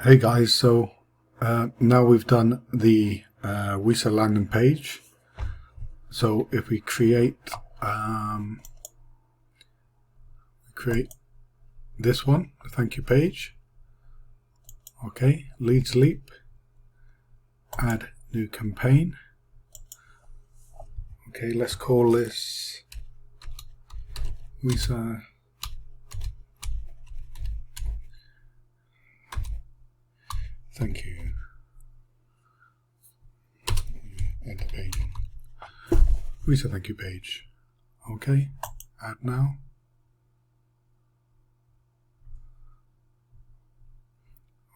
Hey guys, so now we've done the WISA landing page. So if we create this one, the thank you page. Okay, Leads Leap, add new campaign. Okay, let's call this WISA thank you. End the page. WISA thank you page. Okay, add now.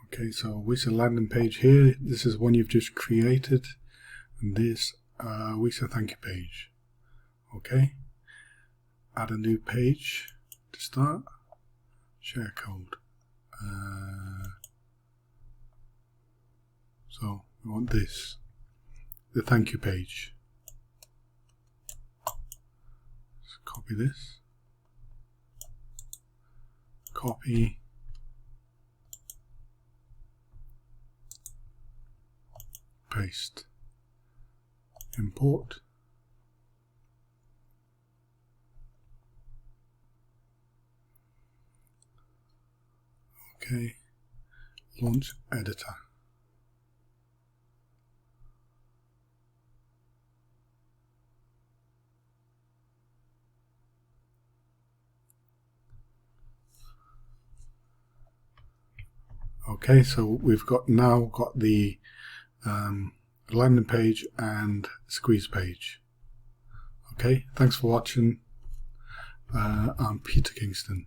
Okay, so WISA landing page here. This is one you've just created, and this WISA thank you page. Okay, add a new page to start. Share code. So we want this, the thank you page. Let's copy this. Copy. Paste. Import. Okay. Launch editor. Okay, so we've now got the landing page and squeeze page. Okay, thanks for watching. I'm Peter Kingston.